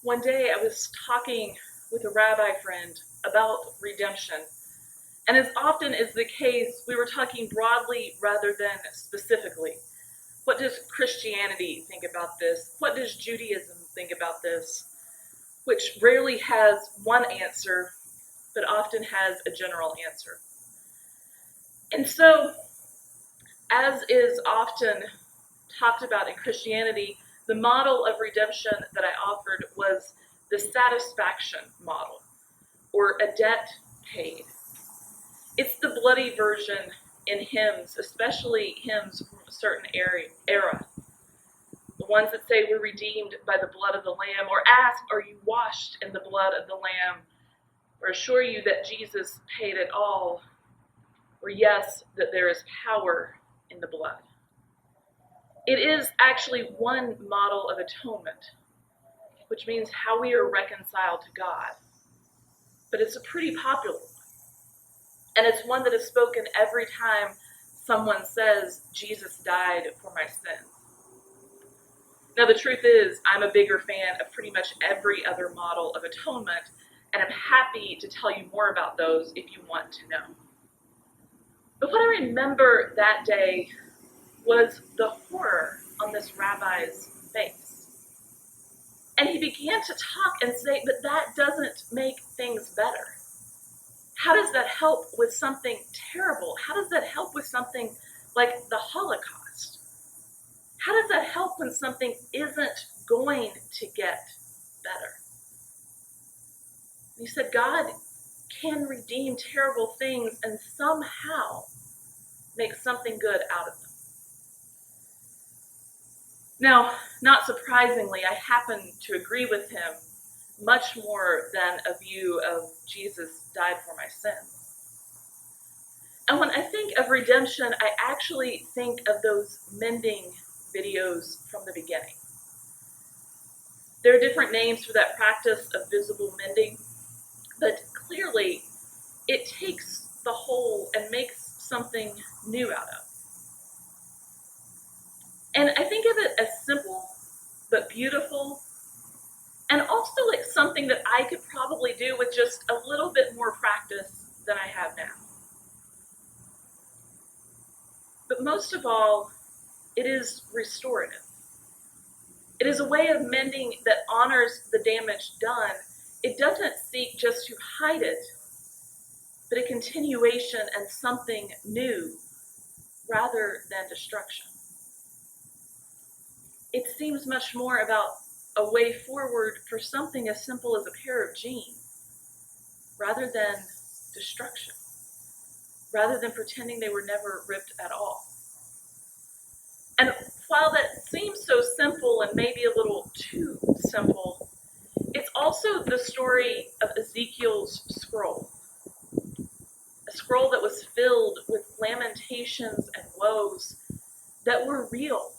One day I was talking with a rabbi friend about redemption, and as often is the case, we were talking broadly rather than specifically. What does Christianity think about this? What does Judaism think about this? Which rarely has one answer, but often has a general answer. And so, as is often talked about in Christianity, the model of redemption that I offered was the satisfaction model, or a debt paid. It's the bloody version in hymns, especially hymns from a certain era. The ones that say we're redeemed by the blood of the Lamb, or ask, are you washed in the blood of the Lamb? Or assure you that Jesus paid it all, or yes, that there is power in the blood. It is actually one model of atonement, which means how we are reconciled to God. But it's a pretty popular one. And it's one that is spoken every time someone says, Jesus died for my sins. Now, the truth is, I'm a bigger fan of pretty much every other model of atonement, and I'm happy to tell you more about those if you want to know. But what I remember that day was the horror on this rabbi's face. And he began to talk and say, but that doesn't make things better. How does that help with something terrible? How does that help with something like the Holocaust? How does that help when something isn't going to get better? And he said, God can redeem terrible things and somehow make something good out of them. Now, not surprisingly, I happen to agree with him much more than a view of Jesus died for my sins. And when I think of redemption, I actually think of those mending videos from the beginning. There are different names for that practice of visible mending, but clearly it takes the whole and makes something new out of. And I think of it as simple but beautiful, and also like something that I could probably do with just a little bit more practice than I have now. But most of all, it is restorative. It is a way of mending that honors the damage done. It doesn't seek just to hide it, but a continuation and something new rather than destruction. It seems much more about a way forward for something as simple as a pair of jeans, rather than destruction, rather than pretending they were never ripped at all. And while that seems so simple and maybe a little too simple, it's also the story of Ezekiel's scroll. A scroll that was filled with lamentations and woes that were real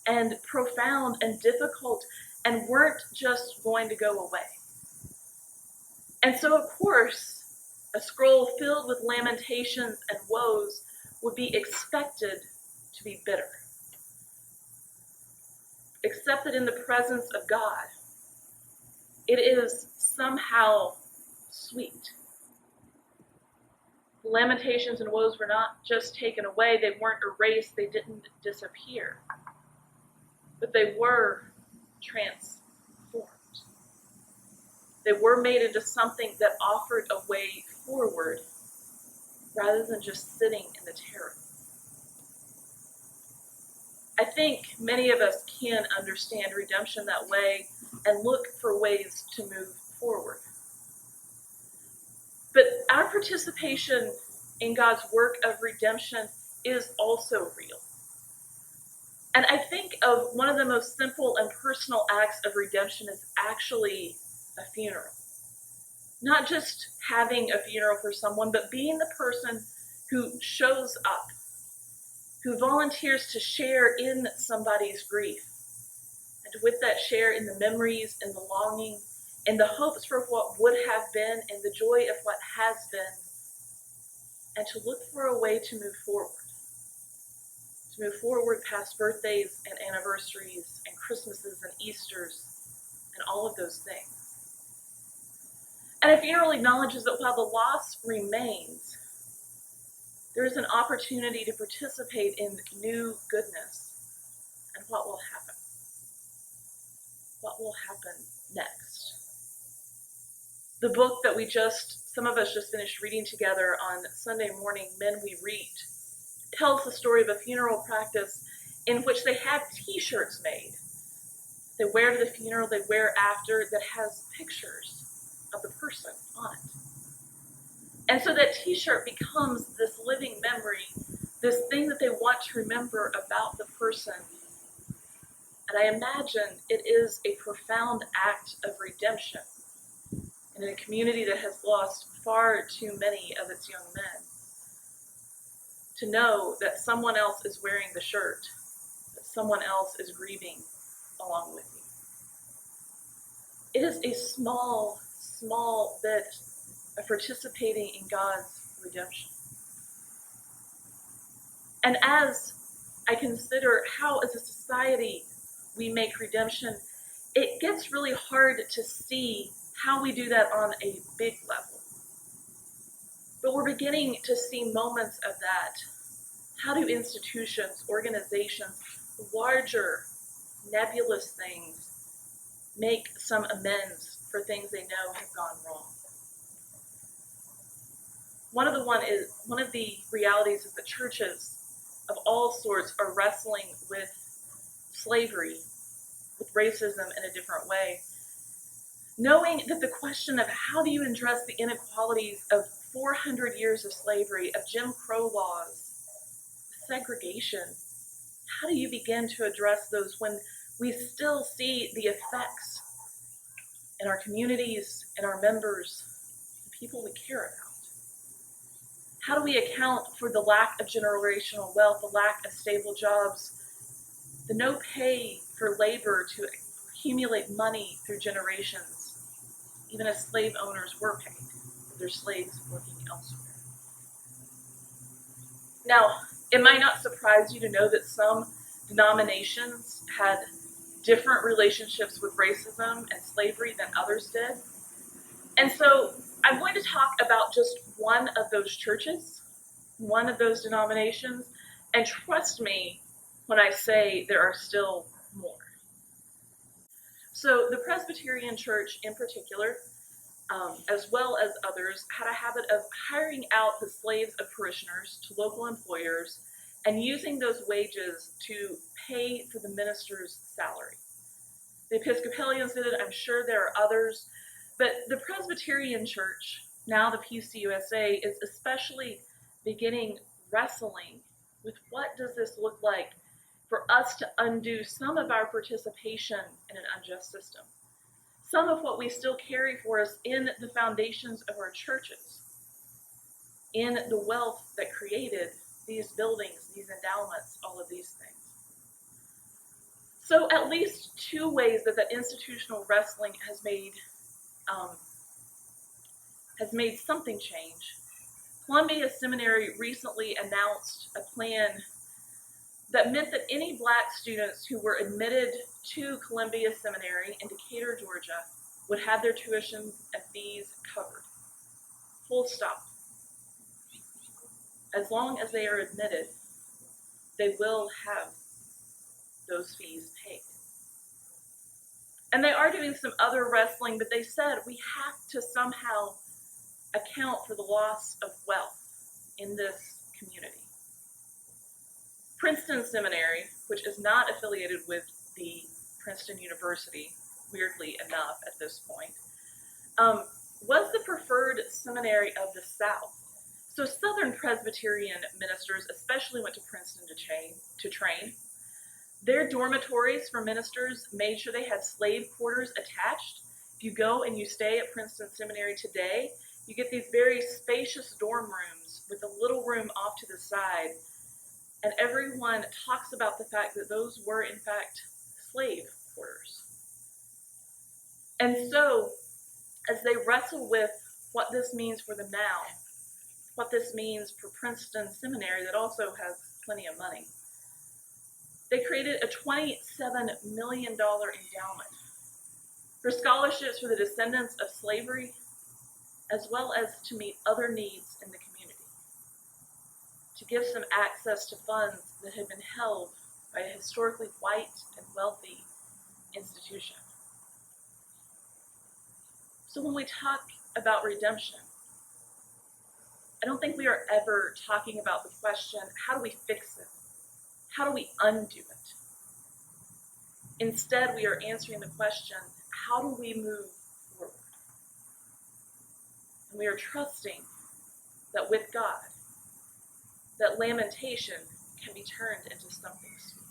and profound and difficult and weren't just going to go away. And so, of course, a scroll filled with lamentations and woes would be expected to be bitter. Except that in the presence of God, it is somehow sweet. The lamentations and woes were not just taken away, they weren't erased, they didn't disappear. But they were transformed. They were made into something that offered a way forward rather than just sitting in the terror. I think many of us can understand redemption that way and look for ways to move forward. But our participation in God's work of redemption is also real. And I think of one of the most simple and personal acts of redemption is actually a funeral. Not just having a funeral for someone, but being the person who shows up, who volunteers to share in somebody's grief, and with that share in the memories and the longing and the hopes for what would have been and the joy of what has been, and to look for a way to move forward. To move forward past birthdays and anniversaries and Christmases and Easters and all of those things. And a funeral acknowledges that while the loss remains, there is an opportunity to participate in new goodness. And what will happen? What will happen next? The book that some of us just finished reading together on Sunday morning, Men We Read, tells the story of a funeral practice in which they have t-shirts made. They wear to the funeral, they wear after, that has pictures of the person on it. And so that t-shirt becomes this living memory, this thing that they want to remember about the person. And I imagine it is a profound act of redemption in a community that has lost far too many of its young men, to know that someone else is wearing the shirt, that someone else is grieving along with you. It is a small bit of participating in God's redemption. And as I consider how as a society we make redemption, it gets really hard to see how we do that on a big level. But we're beginning to see moments of that. How do institutions, organizations, larger, nebulous things make some amends for things they know have gone wrong? One of the realities is that churches of all sorts are wrestling with slavery, with racism in a different way. Knowing that the question of how do you address the inequalities of 400 years of slavery, of Jim Crow laws, segregation, how do you begin to address those when we still see the effects in our communities, in our members, the people we care about? How do we account for the lack of generational wealth, the lack of stable jobs, the no pay for labor to accumulate money through generations, even as slave owners were paid for their slaves working elsewhere? Now, it might not surprise you to know that some denominations had different relationships with racism and slavery than others did. And so I'm going to talk about just one of those churches, one of those denominations, and trust me when I say there are still more. So the Presbyterian Church in particular, as well as others, had a habit of hiring out the slaves of parishioners to local employers and using those wages to pay for the minister's salary. The Episcopalians did it, I'm sure there are others, but the Presbyterian Church, now the PCUSA, is especially beginning wrestling with what does this look like for us to undo some of our participation in an unjust system. Some of what we still carry for us in the foundations of our churches, in the wealth that created these buildings, these endowments, all of these things. So at least two ways that institutional wrestling has made something change. Columbia Seminary recently announced a plan that meant that any Black students who were admitted to Columbia Seminary in Decatur, Georgia, would have their tuition and fees covered. Full stop. As long as they are admitted, they will have those fees paid. And they are doing some other wrestling, but they said we have to somehow account for the loss of wealth in this community. Princeton Seminary, which is not affiliated with the Princeton University, weirdly enough at this point, was the preferred seminary of the South. So Southern Presbyterian ministers especially went to Princeton to train. Their dormitories for ministers made sure they had slave quarters attached. If you go and you stay at Princeton Seminary today, you get these very spacious dorm rooms with a little room off to the side. And everyone talks about the fact that those were, in fact, slave quarters. And so, as they wrestle with what this means for them now, what this means for Princeton Seminary that also has plenty of money, they created a $27 million endowment for scholarships for the descendants of slavery, as well as to meet other needs in the community, to give some access to funds that had been held by a historically white and wealthy institution. So when we talk about redemption, I don't think we are ever talking about the question, how do we fix it? How do we undo it? Instead, we are answering the question, how do we move forward? And we are trusting that with God, that lamentation can be turned into something sweet.